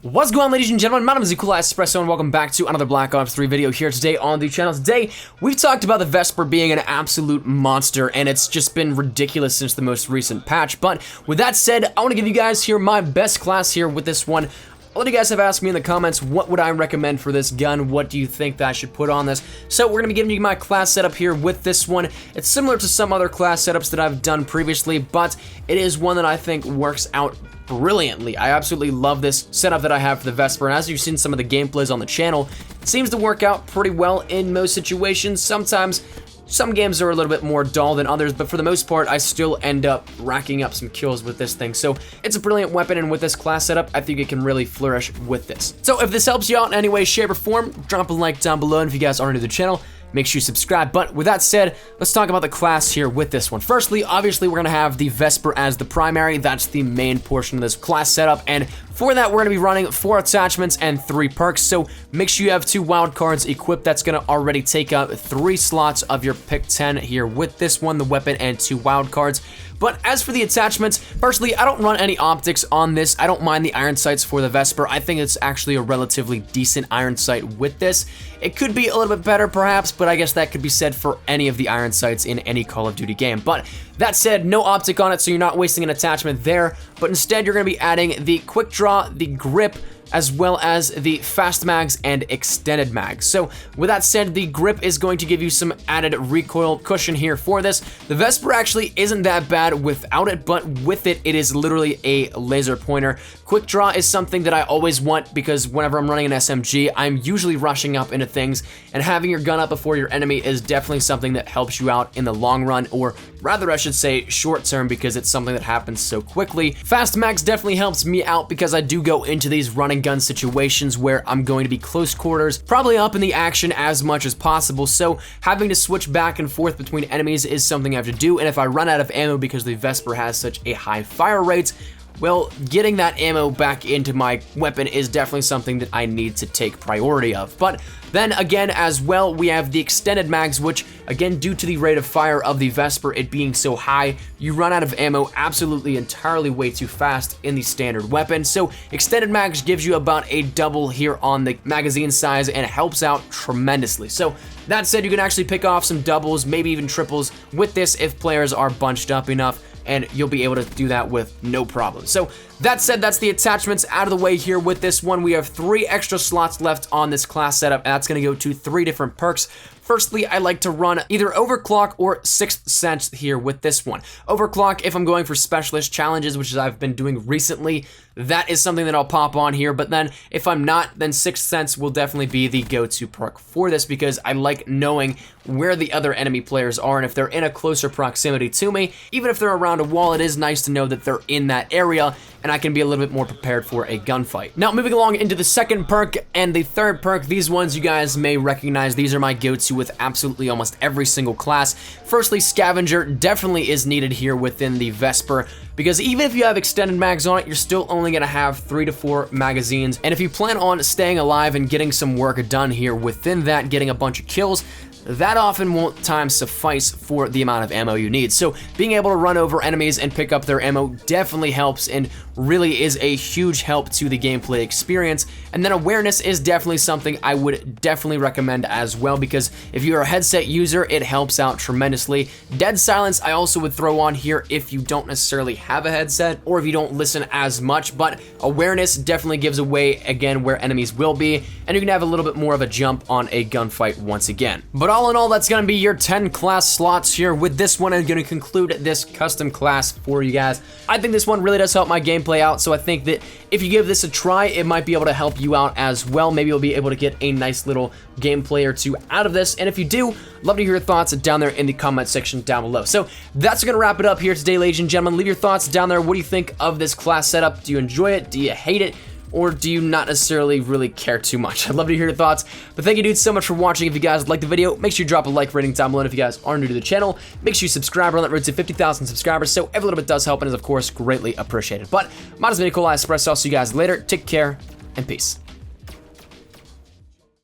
What's going on, ladies and gentlemen? My name is Espresso and welcome back to another Black Ops 3 video here today on the channel. Today, we've talked about the Vesper being an absolute monster, and it's just been ridiculous since the most recent patch. But with that said, I want to give you guys here my best class here with this one. A lot of you guys have asked me in the comments, what would I recommend for this gun? What do you think that I should put on this? So we're going to be giving you my class setup here with this one. It's similar to some other class setups that I've done previously, but it is one that I think works out brilliantly. I absolutely love this setup that I have for the Vesper, and as you've seen some of the gameplays on the channel, it seems to work out pretty well in most situations. Sometimes some games are a little bit more dull than others, but for the most part, I still end up racking up some kills with this thing. So it's a brilliant weapon, and with this class setup, I think it can really flourish with this. So if this helps you out in any way, shape, or form, drop a like down below, and if you guys aren't new to the channel, make sure you subscribe. But with that said, let's talk about the class here with this one. Firstly, obviously, we're gonna have the Vesper as the primary. That's the main portion of this class setup, and for that, we're gonna be running 4 attachments and 3 perks, so make sure you have 2 wild cards equipped. That's gonna already take up 3 slots of your pick 10 here with this one, the weapon, and 2 wild cards. But as for the attachments, firstly, I don't run any optics on this. I don't mind the iron sights for the Vesper. I think it's actually a relatively decent iron sight with this. It could be a little bit better perhaps, but I guess that could be said for any of the iron sights in any Call of Duty game. But that said, no optic on it, so you're not wasting an attachment there, but instead you're gonna be adding the quick draw, the grip, as well as the fast mags and extended mags. So with that said, the grip is going to give you some added recoil cushion here for this. The Vesper actually isn't that bad without it, but with it, it is literally a laser pointer. Quick draw is something that I always want because whenever I'm running an SMG, I'm usually rushing up into things, and having your gun up before your enemy is definitely something that helps you out in the long run, or rather I should say short term, because it's something that happens so quickly. Fast mags definitely helps me out because I do go into these running gun situations where I'm going to be close quarters, probably up in the action as much as possible, so having to switch back and forth between enemies is something I have to do, and if I run out of ammo because the Vesper has such a high fire rate, well, getting that ammo back into my weapon is definitely something that I need to take priority of. But then again, as well, we have the extended mags, which again, due to the rate of fire of the Vesper, it being so high, you run out of ammo absolutely entirely way too fast in the standard weapon. So extended mags gives you about a double here on the magazine size, and it helps out tremendously. So that said, you can actually pick off some doubles, maybe even triples with this if players are bunched up enough, and you'll be able to do that with no problem. So that said, that's the attachments out of the way here with this one. We have 3 extra slots left on this class setup, and that's gonna go to 3 different perks. Firstly, I like to run either Overclock or Sixth Sense here with this one. Overclock, if I'm going for specialist challenges, which I've been doing recently, that is something that I'll pop on here, but then if I'm not, then Sixth Sense will definitely be the go-to perk for this because I like knowing where the other enemy players are, and if they're in a closer proximity to me, even if they're around a wall, it is nice to know that they're in that area, and I can be a little bit more prepared for a gunfight. Now, moving along into the second perk and the third perk, these ones you guys may recognize. These are my go-to with absolutely almost every single class. Firstly, Scavenger definitely is needed here within the Vesper, because even if you have extended mags on it, you're still only gonna have 3 to 4 magazines, and if you plan on staying alive and getting some work done here within that, getting a bunch of kills, that often won't time suffice for the amount of ammo you need. So being able to run over enemies and pick up their ammo definitely helps and really is a huge help to the gameplay experience. And then awareness is definitely something I would definitely recommend as well, because if you're a headset user, it helps out tremendously. Dead silence I also would throw on here if you don't necessarily have a headset or if you don't listen as much, but awareness definitely gives away again where enemies will be, and you can have a little bit more of a jump on a gunfight once again. But all in all, that's gonna be your 10 class slots here with this one. I'm gonna conclude this custom class for you guys. I think this one really does help my gameplay out, so I think that if you give this a try, it might be able to help you out as well. Maybe you'll be able to get a nice little gameplay or 2 out of this, and if you do, love to hear your thoughts down there in the comment section down below. So that's gonna wrap it up here today, ladies and gentlemen. Leave your thoughts down there. What do you think of this class setup? Do you enjoy it? Do you hate it? Or do you not necessarily really care too much? I'd love to hear your thoughts. But thank you, dudes, so much for watching. If you guys liked the video, make sure you drop a like rating down below. And if you guys are new to the channel, make sure you subscribe. We're on that road to 50,000 subscribers, so every little bit does help and is, of course, greatly appreciated. But my name is Espresso. I'll see you guys later. Take care and peace.